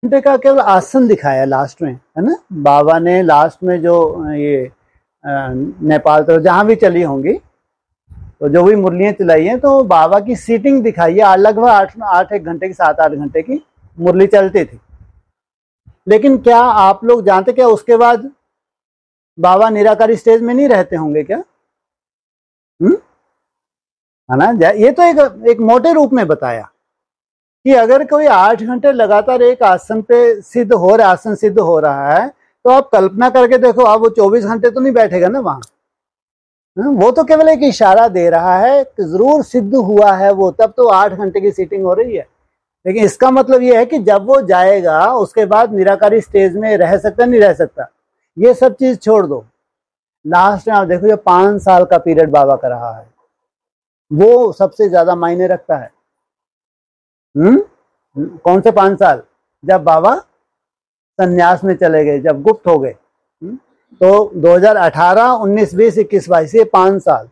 घंटे का केवल आसन दिखाया लास्ट में, है ना। बाबा ने लास्ट में जो ये नेपाल तरफ जहां भी चली होंगी तो जो भी मुरलियां चलाई हैं तो बाबा की सीटिंग दिखाई है। लगभग 8 एक घंटे की, 7 8 घंटे की मुरली चलती थी। लेकिन क्या आप लोग जानते क्या उसके बाद बाबा निराकारी स्टेज में नहीं रहते होंगे क्या? है ना। ये तो एक मोटे रूप में बताया कि अगर कोई 8 घंटे लगातार एक आसन पे सिद्ध हो रहा, आसन सिद्ध हो रहा है, तो आप कल्पना करके देखो, आप वो 24 घंटे तो नहीं बैठेगा ना वहां। वो तो केवल एक इशारा दे रहा है कि जरूर सिद्ध हुआ है वो, तब तो 8 घंटे की सीटिंग हो रही है। लेकिन इसका मतलब ये है कि जब वो जाएगा उसके बाद निराकारी स्टेज में रह सकता नहीं रह सकता, ये सब चीज छोड़ दो। लास्ट में आप देखो, ये 5 साल का पीरियड बाबा का रहा है, वो सबसे ज्यादा मायने रखता है। कौन से 5 साल? जब बाबा संन्यास में चले गए, जब गुप्त हो गए। तो 2018, 19, 20, 21, 22 ये 5 साल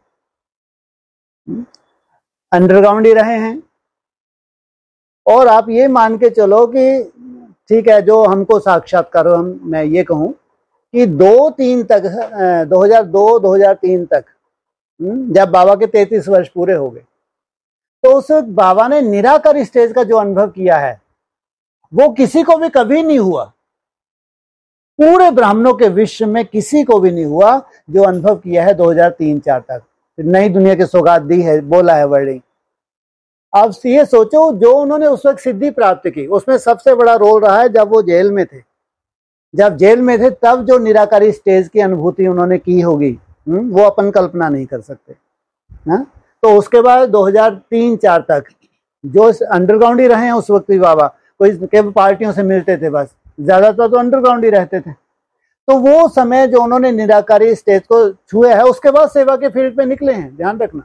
अंडरग्राउंड ही रहे हैं। और आप ये मान के चलो कि ठीक है, जो हमको साक्षात्कार, मैं ये कहूं कि 2-3 तक, 2002-2003 तक, जब बाबा के 33 वर्ष पूरे हो गए, तो उस वक्त बाबा ने निराकार स्टेज का जो अनुभव किया है वो किसी को भी कभी नहीं हुआ। पूरे ब्राह्मणों के विश्व में किसी को भी नहीं हुआ जो अनुभव किया है 2003-4 तक। नई दुनिया की सौगात दी है, बोला है वर्डिंग। अब ये सोचो, जो उन्होंने उस वक्त सिद्धि प्राप्त की, उसमें सबसे बड़ा रोल रहा है जब वो जेल में थे। जब जेल में थे तब जो निराकारी स्टेज की अनुभूति उन्होंने की होगी, वो अपन कल्पना नहीं कर सकते ना। तो उसके बाद 2003-4 तक जो अंडरग्राउंड ही रहे हैं उस वक्त भी बाबा, कोई केवल पार्टियों से मिलते थे बस, ज्यादातर तो अंडरग्राउंड ही रहते थे। तो वो समय जो उन्होंने निराकारी स्टेज को छुए है, उसके बाद सेवा के फील्ड पे निकले हैं, ध्यान रखना।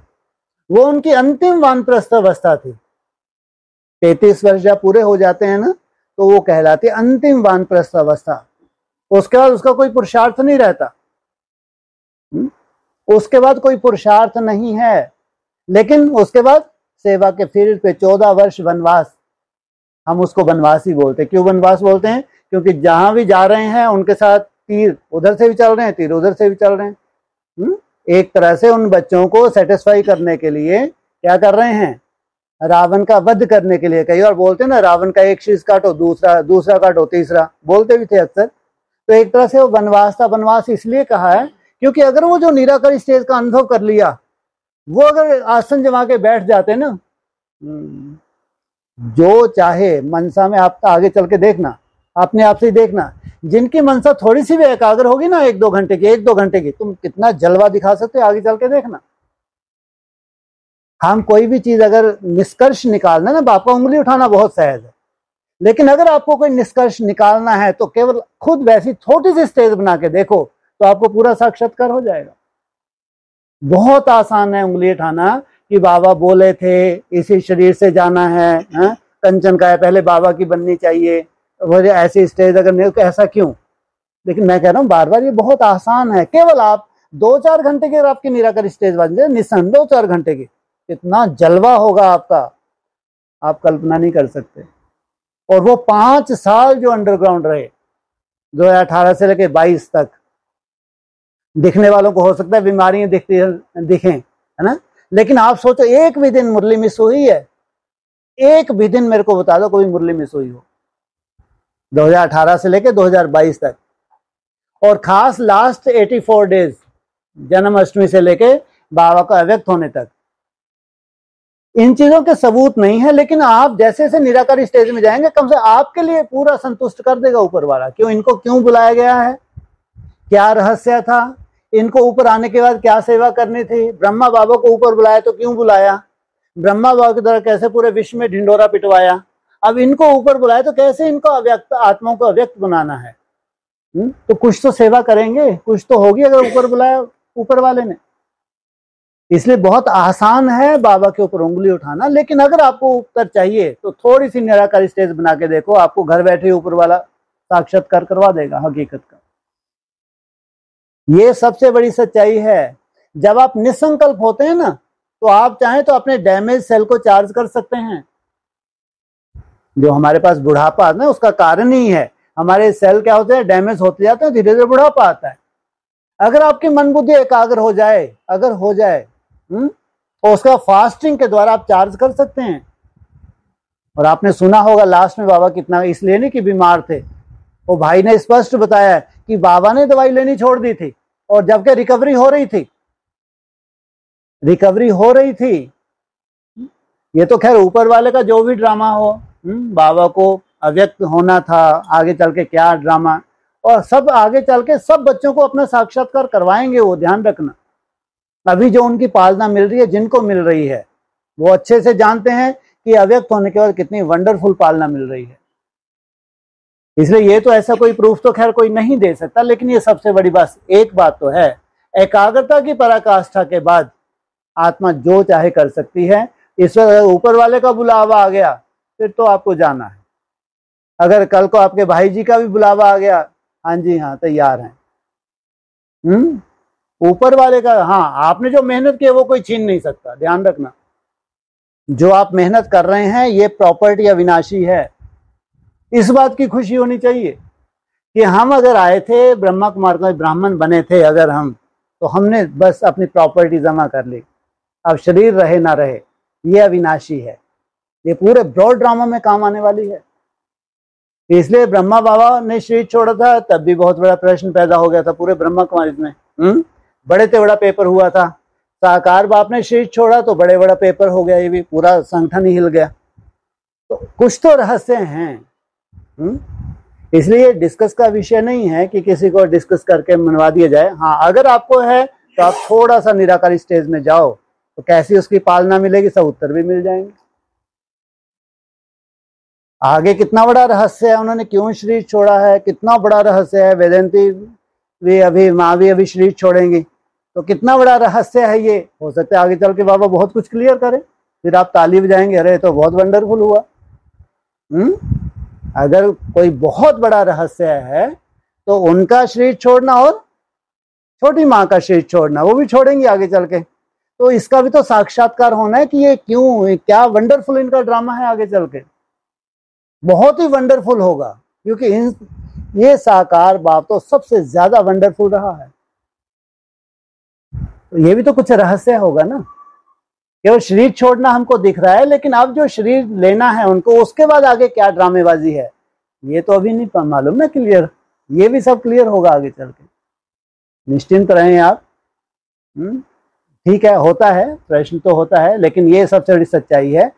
वो उनकी अंतिम वानप्रस्थ अवस्था थी। 33 वर्ष जब पूरे हो जाते हैं ना, तो वो कहलाती है अंतिम वानप्रस्थ अवस्था। उसके बाद उसका कोई पुरुषार्थ नहीं रहता, उसके बाद कोई पुरुषार्थ नहीं है। लेकिन उसके बाद सेवा के फील्ड पे 14 वर्ष वनवास, हम उसको वनवास ही बोलते हैं। क्यों वनवास बोलते हैं? क्योंकि जहां भी जा रहे हैं उनके साथ तीर उधर से भी चल रहे हैं, तीर उधर से भी चल रहे हैं। एक तरह से उन बच्चों को सेटिस्फाई करने के लिए क्या कर रहे हैं? रावण का वध करने के लिए। कई बार बोलते हैं ना, रावण का एक शीश काटो, दूसरा काटो, तीसरा, बोलते भी थे अक्सर। तो एक तरह से वो वनवास था। वनवास इसलिए कहा है क्योंकि अगर वो जो निराकारी स्टेज का अनुभव कर लिया, वो अगर आसन जमा के बैठ जाते ना, जो चाहे मनसा में, आप आगे चल के देखना, अपने आप से ही देखना, जिनकी मनसा थोड़ी सी भी एकाग्र होगी ना, 1-2 घंटे की, 1-2 घंटे की, तुम कितना जलवा दिखा सकते हो, आगे चल के देखना। हम कोई भी चीज अगर निष्कर्ष निकालना ना, बापा उंगली उठाना बहुत सहज है, लेकिन अगर आपको कोई निष्कर्ष निकालना है तो केवल खुद वैसी छोटी सी स्टेज बना के देखो, तो आपको पूरा साक्षात्कार हो जाएगा। बहुत आसान है उंगली उठाना कि बाबा बोले थे इसी शरीर से जाना है, कंचन का है, पहले बाबा की बननी चाहिए, वो ऐसी स्टेज अगर नहीं तो ऐसा क्यों। लेकिन मैं कह रहा हूँ बार बार, ये बहुत आसान है। केवल आप 2-4 घंटे की अगर आपकी निराकर स्टेज बन जाए, निस्संदेह 2-4 घंटे की, इतना जलवा होगा आपका, आप कल्पना नहीं कर सकते। और वो 5 साल जो अंडरग्राउंड रहे, 2018 से लेकर 22 तक, दिखने वालों को हो सकता है बीमारियां दिखें, है ना। लेकिन आप सोचो, एक भी दिन मुरली मिस हुई है? एक भी दिन मेरे को बता दो कोई मुरली मिस हुई हो 2018 से लेकर 2022 तक। और खास लास्ट 84 डेज, जन्माष्टमी से लेके बाबा का अव्यक्त होने तक, इन चीजों के सबूत नहीं है। लेकिन आप जैसे जैसे निराकारी स्टेज में जाएंगे, कम से आपके लिए पूरा संतुष्ट कर देगा ऊपर वाला। क्यों, इनको क्यों बुलाया गया है, क्या रहस्य था, इनको ऊपर आने के बाद क्या सेवा करनी थी। ब्रह्मा बाबा को ऊपर बुलाया तो क्यों बुलाया, ब्रह्मा बाबा के द्वारा कैसे पूरे विश्व में ढिंडोरा पिटवाया, अब इनको ऊपर बुलाया तो कैसे इनको अव्यक्त आत्माओं को अव्यक्त बनाना है। तो कुछ तो सेवा करेंगे, कुछ तो होगी अगर ऊपर बुलाया ऊपर वाले ने। इसलिए बहुत आसान है बाबा के ऊपर उंगली उठाना। लेकिन अगर आपको उत्तर चाहिए तो थोड़ी सी निराकारी स्टेज बना के देखो, आपको घर बैठे ऊपर वाला साक्षात्कार करवा देगा हकीकत का। ये सबसे बड़ी सच्चाई है। जब आप निसंकल्प होते हैं ना, तो आप चाहें तो अपने डैमेज सेल को चार्ज कर सकते हैं। जो हमारे पास बुढ़ापा आता है उसका कारण ही है, हमारे सेल क्या होते हैं, डैमेज होते जाते हैं, धीरे धीरे बुढ़ापा आता है। अगर आपकी मन बुद्धि एकाग्र हो जाए, अगर हो जाए, तो उसका फास्टिंग के द्वारा आप चार्ज कर सकते हैं। और आपने सुना होगा लास्ट में बाबा कितना, इसलिए नहीं कि बीमार थे, वो भाई ने स्पष्ट बताया कि बाबा ने दवाई लेनी छोड़ दी थी और जबकि रिकवरी हो रही थी, रिकवरी हो रही थी। ये तो खैर ऊपर वाले का जो भी ड्रामा हो, बाबा को अव्यक्त होना था, आगे चल के क्या ड्रामा, और सब आगे चल के सब बच्चों को अपना साक्षात्कार करवाएंगे, वो ध्यान रखना। अभी जो उनकी पालना मिल रही है, जिनको मिल रही है, वो अच्छे से जानते हैं कि अव्यक्त होने के बाद कितनी वंडरफुल पालना मिल रही है। इसलिए ये तो ऐसा कोई प्रूफ तो खैर कोई नहीं दे सकता, लेकिन ये सबसे बड़ी बात, एक बात तो है, एकाग्रता की पराकाष्ठा के बाद आत्मा जो चाहे कर सकती है। इस ऊपर वाले का बुलावा आ गया फिर तो आपको जाना है। अगर कल को आपके भाई जी का भी बुलावा आ गया, हाँ जी हाँ तैयार हैं। ऊपर वाले का, हाँ आपने जो मेहनत की है वो कोई छीन नहीं सकता, ध्यान रखना। जो आप मेहनत कर रहे हैं ये प्रॉपर्टी अविनाशी है। इस बात की खुशी होनी चाहिए कि हम अगर आए थे ब्रह्मा कुमार में, ब्राह्मण बने थे अगर हम, तो हमने बस अपनी प्रॉपर्टी जमा कर ली। अब शरीर रहे ना रहे ये अविनाशी है, ये पूरे ब्रॉड ड्रामा में काम आने वाली है। इसलिए ब्रह्मा बाबा ने शरीर छोड़ा था तब भी बहुत बड़ा प्रश्न पैदा हो गया था पूरे ब्रह्मा कुमारी में। बड़े से बड़ा पेपर हुआ था। साकार बाप ने शरीर छोड़ा तो बड़े बड़ा पेपर हो गया, ये भी पूरा संगठन ही हिल गया। तो कुछ तो रहस्य हैं। इसलिए डिस्कस का विषय नहीं है कि किसी को डिस्कस करके मनवा दिया जाए। हाँ अगर आपको है तो आप थोड़ा सा निराकारी स्टेज में जाओ तो कैसी उसकी पालना मिलेगी, सब उत्तर भी मिल जाएंगे। आगे कितना बड़ा रहस्य है, उन्होंने क्यों शरीर छोड़ा है, कितना बड़ा रहस्य है। वेदांती भी अभी, माँ भी अभी शरीर छोड़ेंगी, तो कितना बड़ा रहस्य है ये। हो सकता है आगे चल के बाबा बहुत कुछ क्लियर करें, फिर आप ताली बजाएंगे, अरे तो बहुत वंडरफुल हुआ। अगर कोई बहुत बड़ा रहस्य है तो उनका शरीर छोड़ना और छोटी माँ का शरीर छोड़ना, वो भी छोड़ेंगी आगे चल के। तो इसका भी तो साक्षात्कार होना है कि ये क्यों, क्या वंडरफुल इनका ड्रामा है आगे चल के, बहुत ही वंडरफुल होगा। क्योंकि ये साकार बाप तो सबसे ज्यादा वंडरफुल रहा है, तो ये भी तो कुछ रहस्य होगा ना। केवल शरीर छोड़ना हमको दिख रहा है, लेकिन अब जो शरीर लेना है उनको, उसके बाद आगे क्या ड्रामेबाजी है ये तो अभी नहीं मालूम ना क्लियर। ये भी सब क्लियर होगा आगे चल के, निश्चिंत रहें आप। ठीक है, होता है प्रश्न तो होता है, लेकिन ये सबसे बड़ी सच्चाई है